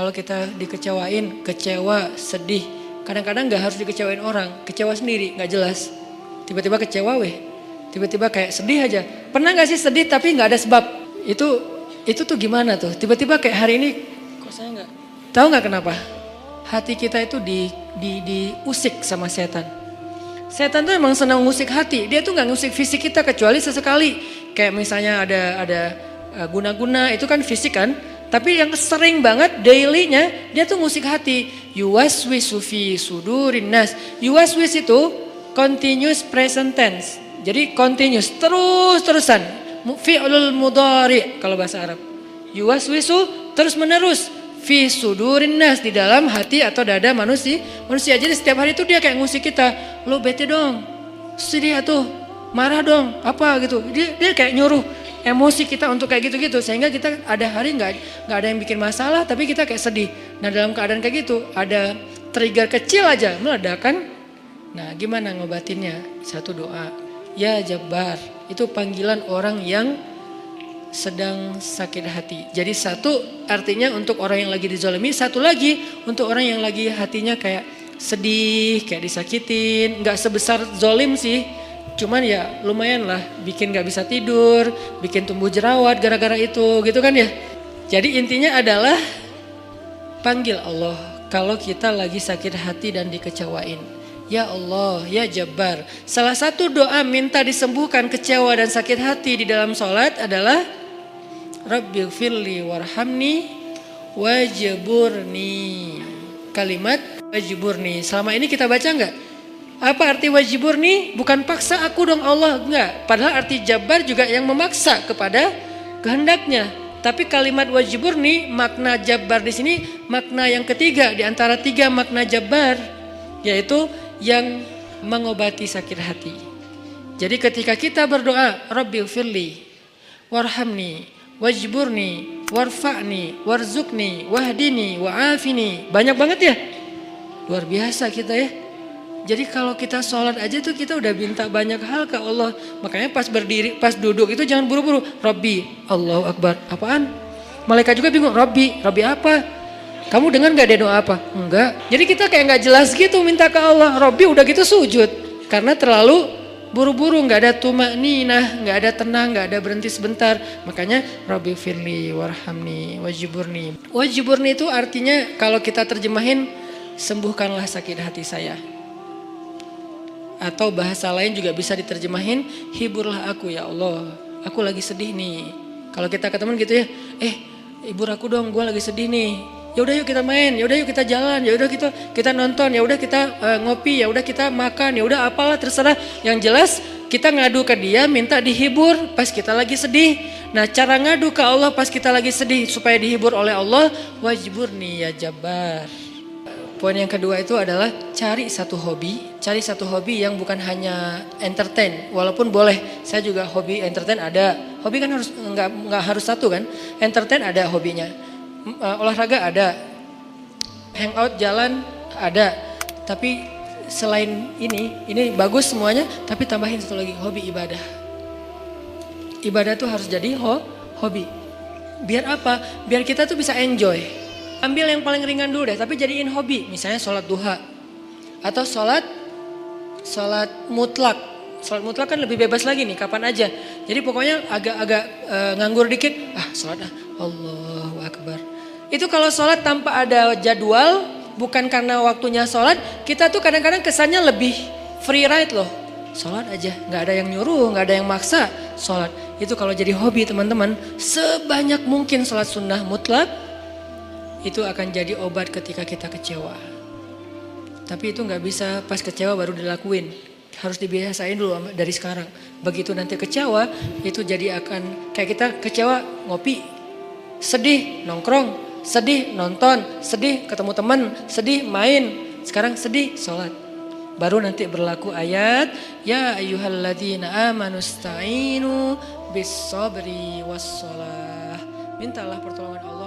Kalau kita dikecewain, kecewa, sedih. Kadang-kadang gak harus dikecewain orang, kecewa sendiri, gak jelas. Tiba-tiba kecewa tiba-tiba kayak sedih aja. Pernah gak sih sedih tapi gak ada sebab? Itu tuh gimana tuh? Tiba-tiba kayak hari ini, kok saya gak, tahu gak kenapa? Hati kita itu diusik sama setan. Setan tuh emang senang ngusik hati, dia tuh gak ngusik fisik kita kecuali sesekali. Kayak misalnya ada guna-guna, itu kan fisik kan? Tapi yang sering banget dailynya dia tuh ngusik hati. Yuwaswisu fi sudurin nas. Yuwaswis itu continuous present tense. Jadi continuous, terus-terusan. Fi'lul mudhari kalau bahasa Arab. Yuwaswisu terus menerus. Fi sudurin nas, di dalam hati atau dada manusia. Jadi setiap hari itu dia kayak ngusik kita. Lo bete dong, sedih atuh, marah dong, apa gitu. Dia kayak nyuruh emosi kita untuk kayak gitu-gitu, sehingga kita ada hari nggak ada yang bikin masalah tapi kita kayak sedih. Nah dalam keadaan kayak gitu ada trigger kecil aja meledakan. Nah gimana ngobatinnya? Satu doa, ya Jabbar, itu panggilan orang yang sedang sakit hati. Jadi satu artinya untuk orang yang lagi dizalimi, satu lagi untuk orang yang lagi hatinya kayak sedih, kayak disakitin. Nggak sebesar zolim sih, cuman ya lumayan lah, bikin gak bisa tidur, bikin tumbuh jerawat gara-gara itu gitu kan ya. Jadi intinya adalah panggil Allah kalau kita lagi sakit hati dan dikecewain. Ya Allah, ya Jabbar. Salah satu doa minta disembuhkan kecewa dan sakit hati di dalam sholat adalah Rabbighfirli warhamni wajburni. Kalimat wajburni selama ini kita baca enggak? Apa arti wajiburni? Bukan paksa aku dong Allah, enggak. Padahal arti Jabbar juga yang memaksa kepada kehendaknya. Tapi kalimat wajiburni, makna Jabbar di sini makna yang ketiga di antara tiga makna Jabbar, yaitu yang mengobati sakit hati. Jadi ketika kita berdoa, Rabbighfirli warhamni wajburni warfa'ni warzukni wahdini wa'afini, banyak banget ya. Luar biasa kita ya. Jadi kalau kita sholat aja tuh kita udah minta banyak hal ke Allah. Makanya pas berdiri, pas duduk itu jangan buru-buru. Rabbi, Allahu Akbar. Apaan? Malaikat juga bingung. Rabbi apa? Kamu dengar gak dia doa apa? Enggak. Jadi kita kayak gak jelas gitu minta ke Allah. Rabbi udah gitu sujud. Karena terlalu buru-buru, gak ada tumakninah, gak ada tenang, gak ada berhenti sebentar. Makanya Rabbi firli warhamni wajiburni. Wajiburni itu artinya kalau kita terjemahin, sembuhkanlah sakit hati saya. Atau bahasa lain juga bisa diterjemahin, hiburlah aku ya Allah, aku lagi sedih nih. Kalau kita ke teman gitu ya, hibur aku dong, gue lagi sedih nih. Ya udah yuk kita main, ya udah yuk kita jalan, ya udah kita nonton, ya udah kita ngopi, ya udah kita makan, ya udah apalah terserah. Yang jelas kita ngadu ke dia, minta dihibur pas kita lagi sedih. Nah cara ngadu ke Allah pas kita lagi sedih supaya dihibur oleh Allah, wajiburni ya Jabbar. Poin yang kedua itu adalah cari satu hobi yang bukan hanya entertain. Walaupun boleh, saya juga hobi entertain ada. Hobi kan harus nggak harus satu kan. Entertain ada hobinya, olahraga ada, hangout jalan ada. Tapi selain ini bagus semuanya. Tapi tambahin satu lagi, hobi ibadah. Ibadah tuh harus jadi hobi. Biar apa? Biar kita tuh bisa enjoy. Ambil yang paling ringan dulu deh, tapi jadiin hobi. Misalnya sholat duha. Atau sholat mutlak. Sholat mutlak kan lebih bebas lagi nih, kapan aja. Jadi pokoknya agak nganggur dikit. Sholat Allahu Akbar. Itu kalau sholat tanpa ada jadwal, bukan karena waktunya sholat. Kita tuh kadang-kadang kesannya lebih free ride loh. Sholat aja, gak ada yang nyuruh, gak ada yang maksa. Sholat, itu kalau jadi hobi teman-teman. Sebanyak mungkin sholat sunnah mutlak. Itu akan jadi obat ketika kita kecewa. Tapi itu gak bisa pas kecewa baru dilakuin. Harus dibiasain dulu dari sekarang. Begitu nanti kecewa, itu jadi akan kayak kita kecewa ngopi. Sedih nongkrong, sedih nonton, sedih ketemu teman, sedih main. Sekarang sedih sholat. Baru nanti berlaku ayat, ya ayyuhalladzina amanusta'inu bis sabri was sholah. Mintalah pertolongan Allah.